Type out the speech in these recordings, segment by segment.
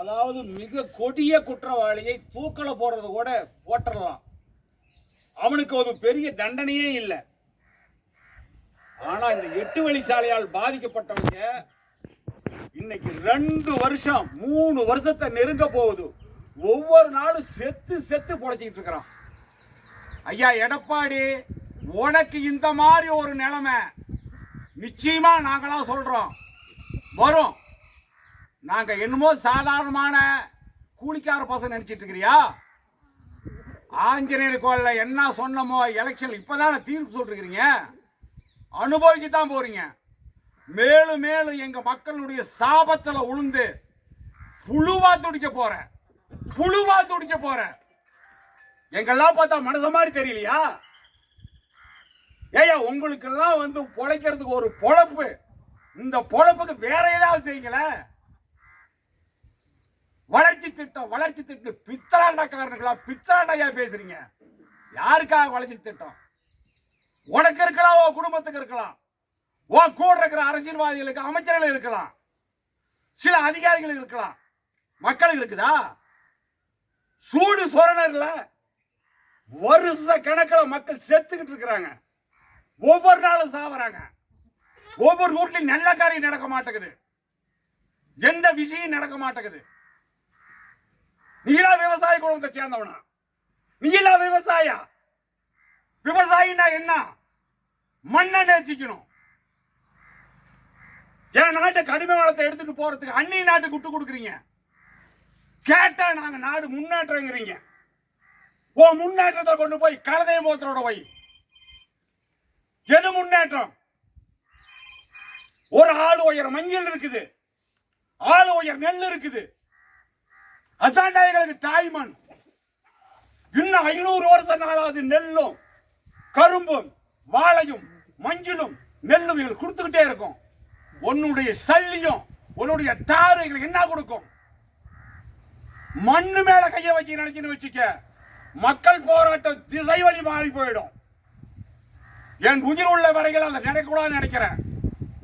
அதாவது மிக கொடிய குற்றவாளியை தூக்கல போடுறது கூட போட்டுடலாம், அவனுக்கு ஒரு பெரிய தண்டனையே இல்லை. ஆனா இந்த 8 வழிச்சாலையால் பாதிக்கப்பட்டவங்க இன்னைக்கு 2 வருஷம் 3 வருஷத்தை நெருங்க போகுது. ஒவ்வொரு நாளும் செத்து செத்து பொழைச்சிக்கிட்டு இருக்கிறான். ஐயா எடப்பாடி, உனக்கு இந்த மாதிரி ஒரு நிலைமை நிச்சயமா நாங்களாம் சொல்றோம் வரும். நாங்க என்னமோ சாதாரணமான கூலிக்கார பசங்க நினைச்சிட்டு இருக்கிறியா? ஆஞ்சநேயர் கோயில்ல என்ன சொன்னமோ எலெக்ஷன் இப்பதான தீர்ப்பு சொல்றீங்க, அனுபவிக்கத்தான் போறீங்க. மேலும் மேலும் எங்க மக்களுடைய சாபத்துல உளுந்து புழுவா துடிக்க போற. எங்கெல்லாம் பார்த்தா மனச மாதிரி தெரியலையா? ஏயா உங்களுக்கு எல்லாம் பொழைக்கிறதுக்கு ஒரு பொழப்பு, இந்த பொழப்புக்கு வேற ஏதாவது செய்யுங்கள. வளர்ச்சி திட்டம் பித்தராண்டாக்காரனுங்களா? பித்தராண்டையா பேசுறீங்க? யாருக்காக வளர்ச்சி திட்டம்? உனக்கு இருக்கலாம், உன் குடும்பத்துக்கு இருக்கலாம், உன் கூட இருக்கிற அரசியல்வாதிகளுக்கு, அமைச்சர்கள் இருக்கலாம், சில அதிகாரிகள் இருக்கலாம், மக்களுக்கு இருக்குதா? சூடு சொரணர்ல வருஷ கணக்கில் மக்கள் செத்துக்கிட்டு இருக்கிறாங்க. ஒவ்வொரு நாளும் சாவறாங்க. ஒவ்வொரு வீட்லையும் நல்ல காரியம் நடக்க மாட்டேங்குது, எந்த விஷயம் நடக்க மாட்டேங்குது. நீலா விவசாய குடும்பத்தை சேர்ந்தவனா? நீலா விவசாயினா என்ன? மண்ணை நேசிக்கணும். என் நாட்டு கனிம வளத்தை எடுத்துட்டு போறதுக்கு அந்நிய நாட்டுக்கு விட்டு கொடுக்குறீங்க. கேட்டா நாங்க நாடு முன்னேற்றங்கிறீங்க. உன் முன்னேற்றத்தை கொண்டு போய் கலதை மோத்தரோட போய் எது முன்னேற்றம்? ஒரு ஆள் உயர் மஞ்சள் இருக்குது, ஆள் உயர் நெல் இருக்குது. அதான் எங்களுக்கு தாய்மண். இன்னும் 500 வருஷம் நாளாவது நெல்லும் கரும்பும் வாழையும் மஞ்சளும் நெல்லும் எங்களுக்கு கொடுத்துக்கிட்டே இருக்கும். உன்னுடைய சல்லியும் உன்னுடைய தாரு எங்களுக்கு என்ன கொடுக்கும்? மண்ணு மேல கைய வச்சு நினைச்சுன்னு வச்சுக்க, மக்கள் போராட்டம் திசை வழி மாறி போயிடும். என் உயிர் உள்ள வரைகள் அதை நினைக்கூடாதுன்னு நினைக்கிறேன்.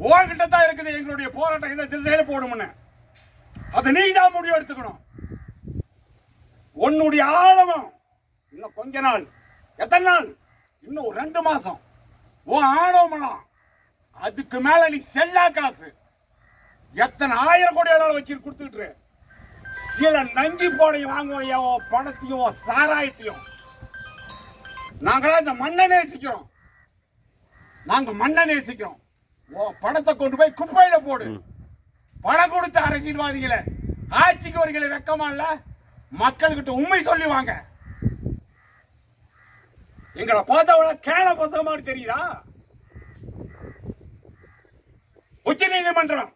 உங்ககிட்ட தான் இருக்குது எங்களுடைய போராட்டம் இந்த திசையில போடும்னு. அதை நீ தான் முடிவு எடுத்துக்கணும். உன்னுடைய ஆழமம் இன்னும் கொஞ்ச நாள், எத்தனை நாள்? இன்னும் 2 மாசம். உன் ஆழமம் அதுக்கு மேல நீ செல்லா காசு எத்தனை 1000 கோடி வச்சு கொடுத்துட்டு சில நஞ்சி போடையும் வாங்குவோம், பணத்தையும் சாராயத்தையும். நாங்களா இந்த மண்ணை நேசிக்கிறோம், பணத்தை கொண்டு போய் குப்பையில போடு. பணம் கொடுத்த அரசியல்வாதிகளை ஆட்சிக்கு வருகிற வெக்கமா இல்ல? மக்கள்கிட்ட உண்மை சொல்லுவாங்க. எங்களை பார்த்தவங்கள கேன பசங்க மாதிரி தெரியுதா? உச்ச நீதிமன்றம்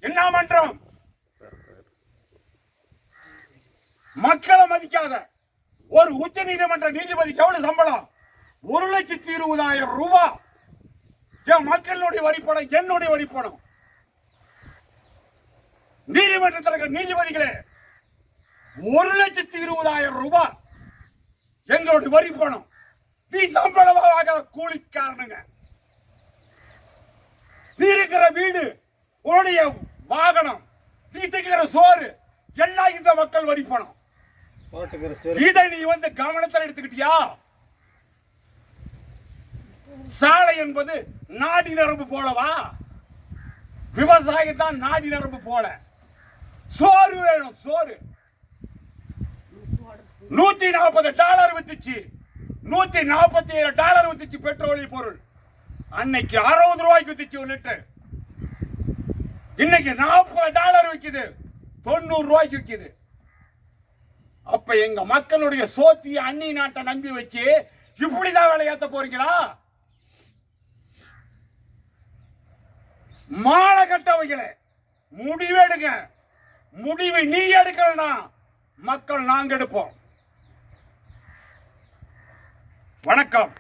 என்ன மன்றம்? மக்களை மதிக்காத ஒரு உச்ச நீதிமன்ற நீதிபதிக்கு எவ்வளவு சம்பளம்? 1,20,000 ரூபாய். என் மக்களுடைய வரிப்பணம், என்னுடைய வரிப்பணம். நீதிமன்றத்தில் இருக்கிற நீதிபதிகளே 1,20,000 ரூபாய் எங்களுடைய வரிப்பணம். நீ சம்பளமாக கூலிக்காரனுங்க. நீ இருக்கிற வீடு, உன்னுடைய வாகனம், நீ தைக்கிற சோறு எல்லாம் இந்த மக்கள் வரிப்பணம். இதை நீ கவனத்தில் எடுத்துக்கிட்டியா? சாலை என்பது நாடி நரம்பு போலவா? விவசாயம் தான் நாடி நரம்பு போல. சோறு வேணும், சோறு. $140 வித்துச்சு, $147 வித்துச்சு பெட்ரோலிய பொருள். அன்னைக்கு 60 ரூபாய்க்கு வித்துச்சு 1 லிட்டர். இன்னைக்கு $40 விக்குது, 90 ரூபாய்க்கு விக்குது. அப்ப எங்க மக்களுடைய சோத்திய அந்நிய நாட்டை நம்பி வச்சு இப்படிதான் விலையாத்த போறீங்களா? மாலை கட்டவைகளே, முடிவெடுங்க. முடிவை நீ எடுக்கலனா மக்கள் நாங்க எடுப்போம். வணக்கம்.